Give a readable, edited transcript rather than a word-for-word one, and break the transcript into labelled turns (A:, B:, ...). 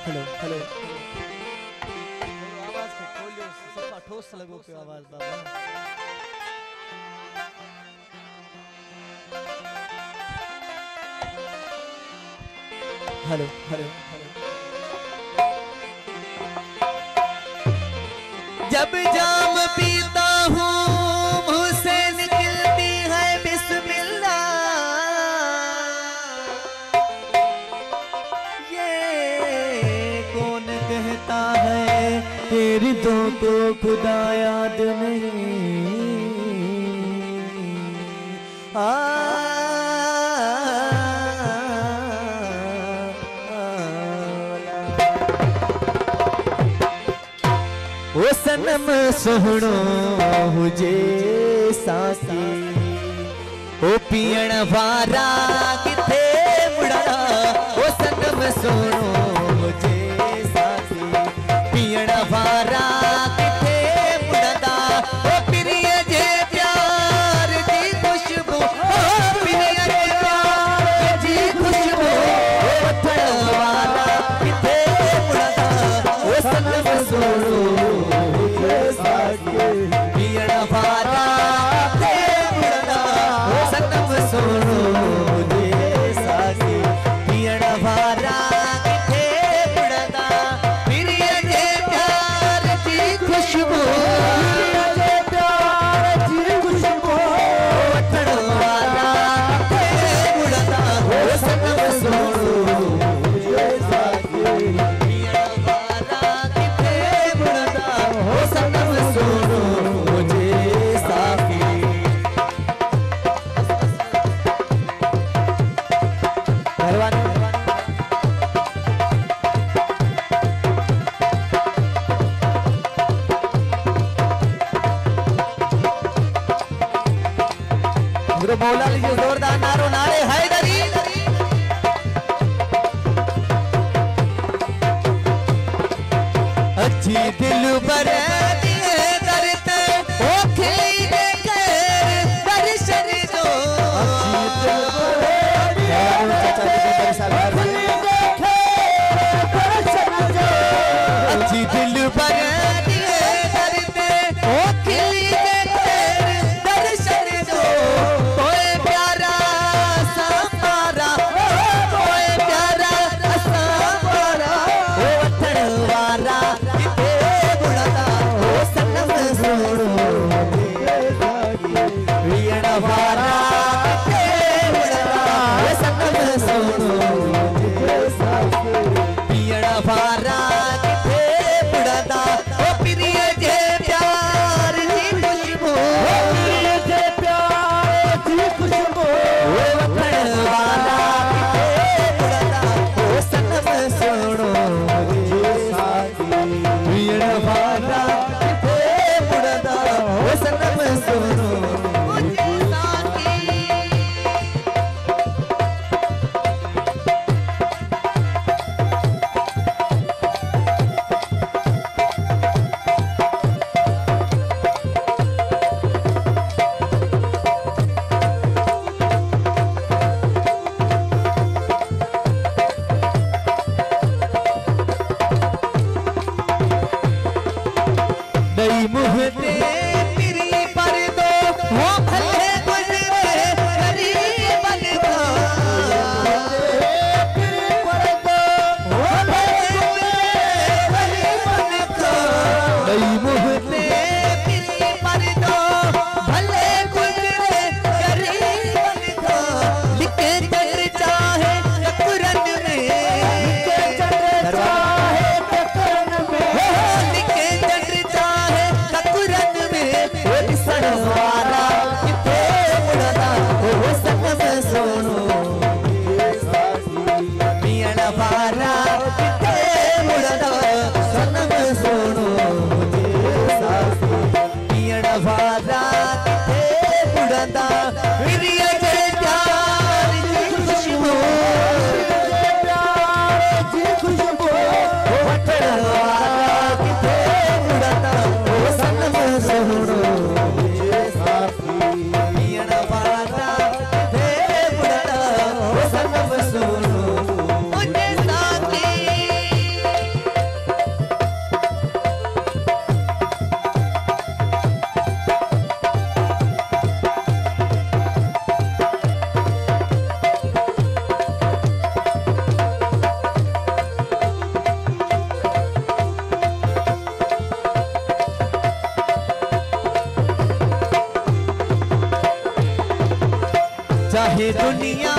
A: Hello hello आवाज को खोलियो सफा ठोस लगो पे आवाज बाबा। हेलो हेलो जब जाम पीता हूँ मुँह से निकलती है बिस्मिल्लाह, ये कौन कहता है तेरी दो को खुदा याद नहीं। ओ सनम सोहणो हुजे सासी ओ पीण वारा किथे मुड़ा। ओ सनम सोहणो हुजे सासी पीण वारा किथे मुड़दा। ओ प्रिय जे प्यार दी खुशबू, ओ प्रिय जे प्यार दी खुशबू वठण वारा किथे मुड़दा। ओ सनम सोहणो पीण वारा किथे मुड़दा। ओ सनम सोहणो जे सासी पीण वारा किथे मुड़दा। प्रिय जे प्यार जी खुशबू, प्रिय जे प्यार जी खुशबू वठण वारा किथे मुड़दा। ओ सनम सोहणो जे सासी पीण वारा किथे मुड़दा। ओ सनम सोहणो जे सासी। बोला लीजिए जोरदार नारो नारे हैदरी। अच्छी दिल पर दिए दर्द ओ खिली दे कर दर्शन दो। अच्छी दिल पर दिए दर्द अच्छी दिल पर दिए दर्द ओ खिली दे कर दर्शन दो। कोई प्यारा सा मारा, कोई प्यारा सा मारा ओ वठण वारा किथे मुड़दा। चाहे दुनिया